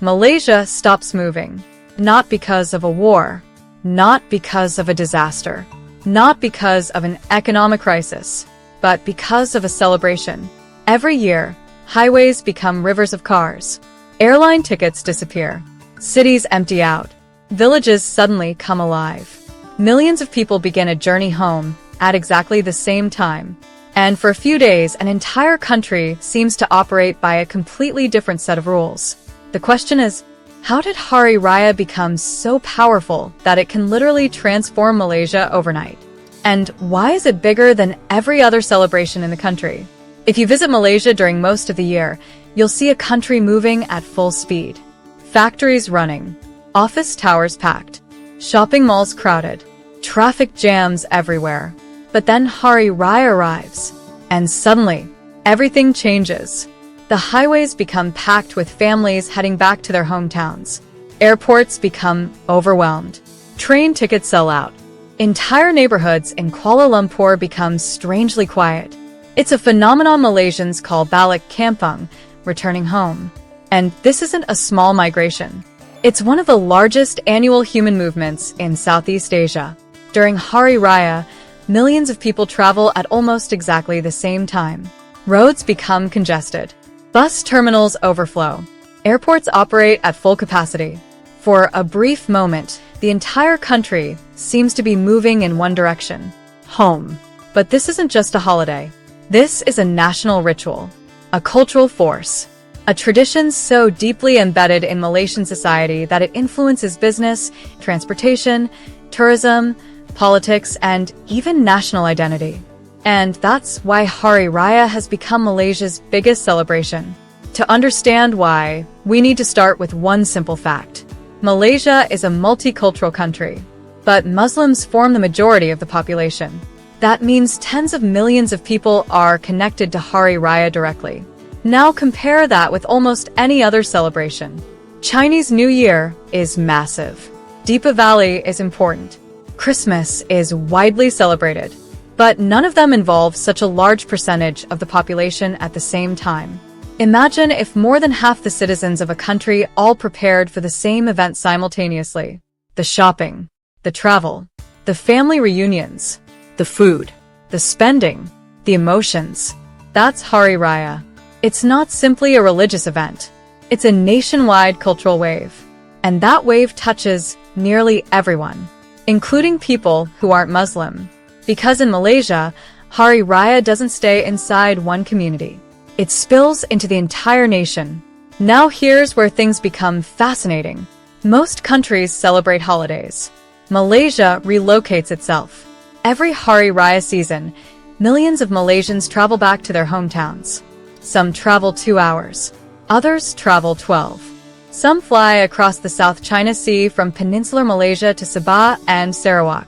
Malaysia stops moving. Not because of a war, not because of a disaster, not because of an economic crisis, but because of a celebration. Every year, highways become rivers of cars. Airline tickets disappear. Cities empty out. Villages suddenly come alive. Millions of people begin a journey home at exactly the same time. And for a few days, an entire country seems to operate by a completely different set of rules. The question is, how did Hari Raya become so powerful that it can literally transform Malaysia overnight? And why is it bigger than every other celebration in the country? If you visit Malaysia during most of the year, you'll see a country moving at full speed. Factories running, office towers packed, shopping malls crowded, traffic jams everywhere. But then Hari Raya arrives, and suddenly, everything changes. The highways become packed with families heading back to their hometowns. Airports become overwhelmed. Train tickets sell out. Entire neighborhoods in Kuala Lumpur become strangely quiet. It's a phenomenon Malaysians call Balik Kampung, returning home. And this isn't a small migration. It's one of the largest annual human movements in Southeast Asia. During Hari Raya, millions of people travel at almost exactly the same time. Roads become congested. Bus terminals overflow. Airports operate at full capacity. For a brief moment, the entire country seems to be moving in one direction: home. But this isn't just a holiday. This is a national ritual, a cultural force, a tradition so deeply embedded in Malaysian society that it influences business, transportation, tourism, politics, and even national identity. And that's why Hari Raya has become Malaysia's biggest celebration. To understand why, we need to start with one simple fact. Malaysia is a multicultural country, but Muslims form the majority of the population. That means tens of millions of people are connected to Hari Raya directly. Now compare that with almost any other celebration. Chinese New Year is massive. Deepavali is important. Christmas is widely celebrated. But none of them involve such a large percentage of the population at the same time. Imagine if more than half the citizens of a country all prepared for the same event simultaneously. The shopping, the travel, the family reunions, the food, the spending, the emotions. That's Hari Raya. It's not simply a religious event. It's a nationwide cultural wave. And that wave touches nearly everyone, including people who aren't Muslim. Because in Malaysia, Hari Raya doesn't stay inside one community. It spills into the entire nation. Now here's where things become fascinating. Most countries celebrate holidays. Malaysia relocates itself. Every Hari Raya season, millions of Malaysians travel back to their hometowns. Some travel 2 hours. Others travel 12. Some fly across the South China Sea from peninsular Malaysia to Sabah and Sarawak.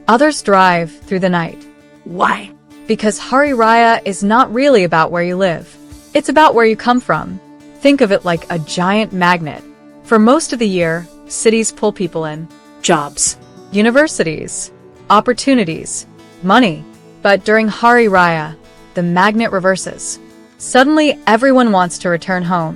Others drive through the night. Why? Because Hari Raya is not really about where you live. It's about where you come from. Think of it like a giant magnet. For most of the year, cities pull people in. Jobs, universities, opportunities, money. But during Hari Raya, the magnet reverses. Suddenly, everyone wants to return home.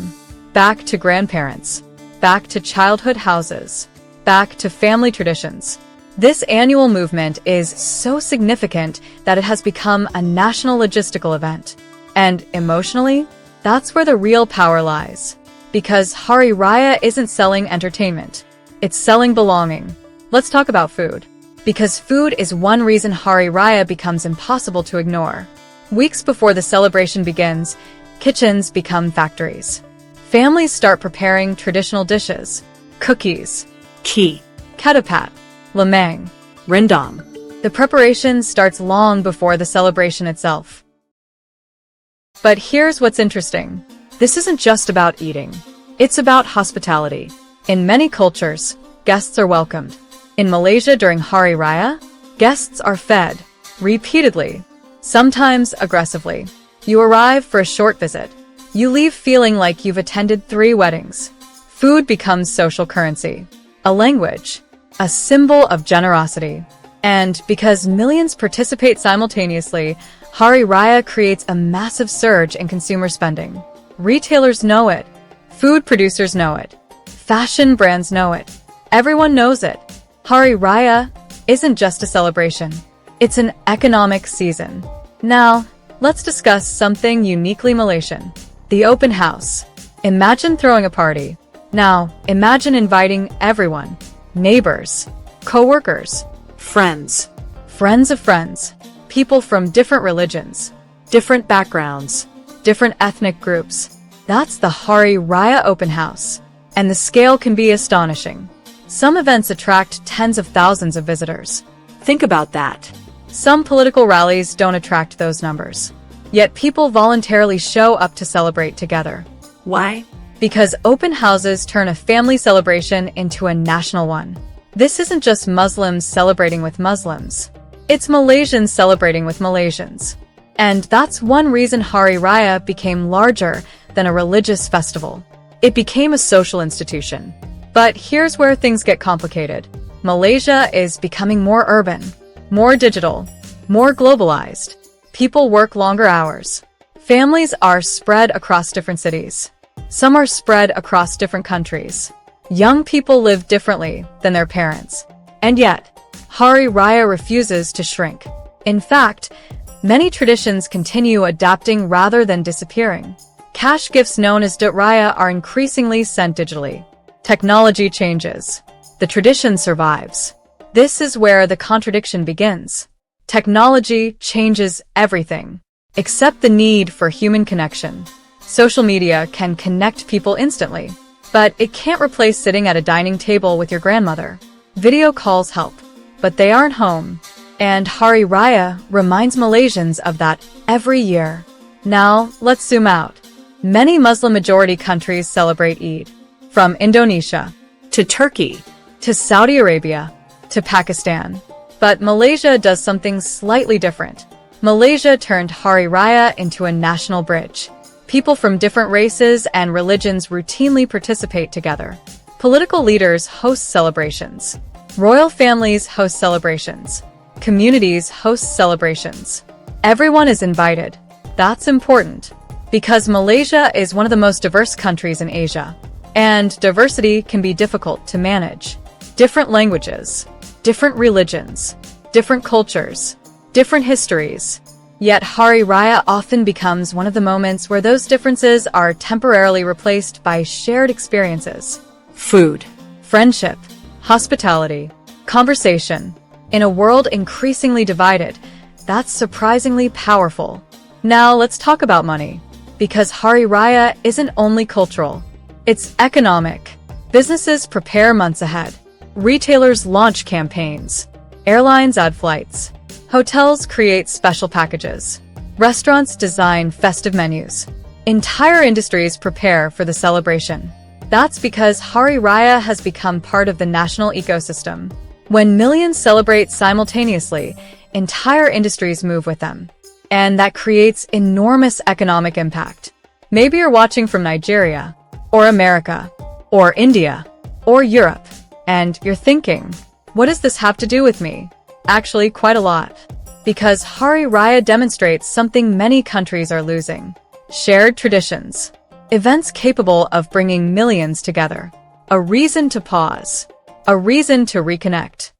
Back to grandparents. Back to childhood houses. Back to family traditions. This annual movement is so significant that it has become a national logistical event. And emotionally, that's where the real power lies. Because Hari Raya isn't selling entertainment. It's selling belonging. Let's talk about food. Because food is one reason Hari Raya becomes impossible to ignore. Weeks before the celebration begins, kitchens become factories. Families start preparing traditional dishes. Cookies, kee, ketupat, lemang, rendang. The preparation starts long before the celebration itself. But here's what's interesting. This isn't just about eating. It's about hospitality. In many cultures, guests are welcomed. In Malaysia during Hari Raya, guests are fed, repeatedly, sometimes aggressively. You arrive for a short visit. You leave feeling like you've attended 3 weddings. Food becomes social currency, a language, a symbol of generosity. And because millions participate simultaneously, Hari Raya creates a massive surge in consumer spending. Retailers know it. Food producers know it. Fashion brands know it. Everyone knows it. Hari Raya isn't just a celebration. It's an economic season. Now, let's discuss something uniquely Malaysian. The open house. Imagine throwing a party. Now, imagine inviting everyone. Neighbors, co-workers, friends, friends of friends, people from different religions, different backgrounds, different ethnic groups. That's the Hari Raya open house. And the scale can be astonishing. Some events attract tens of thousands of visitors. Think about that. Some political rallies don't attract those numbers. Yet people voluntarily show up to celebrate together. Why? Because open houses turn a family celebration into a national one. This isn't just Muslims celebrating with Muslims. It's Malaysians celebrating with Malaysians. And that's one reason Hari Raya became larger than a religious festival. It became a social institution. But here's where things get complicated. Malaysia is becoming more urban, more digital, more globalized. People work longer hours. Families are spread across different cities. Some are spread across different countries. Young people live differently than their parents. And yet, Hari Raya refuses to shrink. In fact, many traditions continue adapting rather than disappearing. Cash gifts known as Dut Raya are increasingly sent digitally. Technology changes. The tradition survives. This is where the contradiction begins. Technology changes everything, except the need for human connection. Social media can connect people instantly, but it can't replace sitting at a dining table with your grandmother. Video calls help, but they aren't home. And Hari Raya reminds Malaysians of that every year. Now, let's zoom out. Many Muslim-majority countries celebrate Eid. From Indonesia, to Turkey, to Saudi Arabia, to Pakistan. But Malaysia does something slightly different. Malaysia turned Hari Raya into a national bridge. People from different races and religions routinely participate together. Political leaders host celebrations. Royal families host celebrations. Communities host celebrations. Everyone is invited. That's important, because Malaysia is one of the most diverse countries in Asia. And diversity can be difficult to manage. Different languages, different religions, different cultures, different histories. Yet Hari Raya often becomes one of the moments where those differences are temporarily replaced by shared experiences. Food, friendship, hospitality, conversation. In a world increasingly divided, that's surprisingly powerful. Now let's talk about money. Because Hari Raya isn't only cultural, it's economic. Businesses prepare months ahead. Retailers launch campaigns. Airlines add flights. Hotels create special packages. Restaurants design festive menus. Entire industries prepare for the celebration. That's because Hari Raya has become part of the national ecosystem. When millions celebrate simultaneously, entire industries move with them. And that creates enormous economic impact. Maybe you're watching from Nigeria, or America, or India, or Europe, and you're thinking, what does this have to do with me? Actually, quite a lot. Because Hari Raya demonstrates something many countries are losing. Shared traditions. Events capable of bringing millions together. A reason to pause. A reason to reconnect.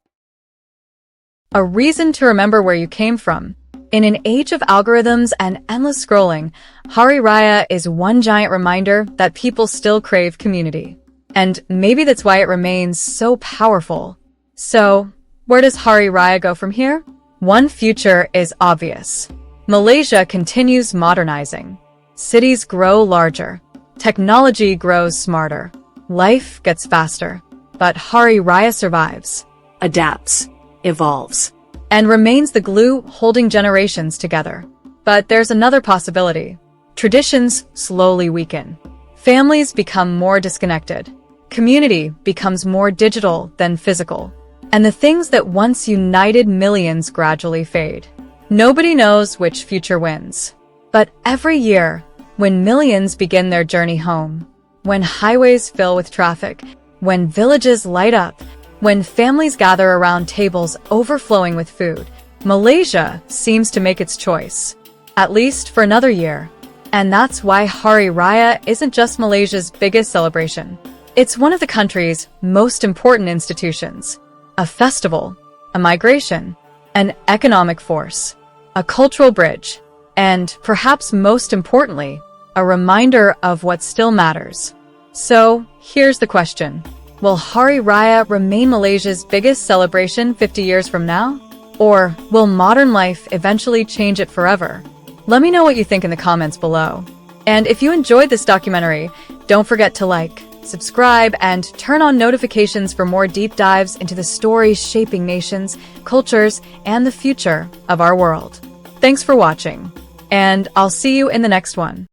A reason to remember where you came from. In an age of algorithms and endless scrolling, Hari Raya is one giant reminder that people still crave community. And maybe that's why it remains so powerful. So, where does Hari Raya go from here? One future is obvious. Malaysia continues modernizing. Cities grow larger. Technology grows smarter. Life gets faster. But Hari Raya survives, adapts, evolves, and remains the glue holding generations together. But there's another possibility. Traditions slowly weaken. Families become more disconnected. Community becomes more digital than physical. And the things that once united millions gradually fade. Nobody knows which future wins. But every year, when millions begin their journey home, when highways fill with traffic, when villages light up, when families gather around tables overflowing with food, Malaysia seems to make its choice, at least for another year. And that's why Hari Raya isn't just Malaysia's biggest celebration. It's one of the country's most important institutions. A festival, a migration, an economic force, a cultural bridge, and perhaps most importantly, a reminder of what still matters. So, here's the question. Will Hari Raya remain Malaysia's biggest celebration 50 years from now? Or will modern life eventually change it forever? Let me know what you think in the comments below. And if you enjoyed this documentary, don't forget to like, subscribe, and turn on notifications for more deep dives into the stories shaping nations, cultures, and the future of our world. Thanks for watching, and I'll see you in the next one.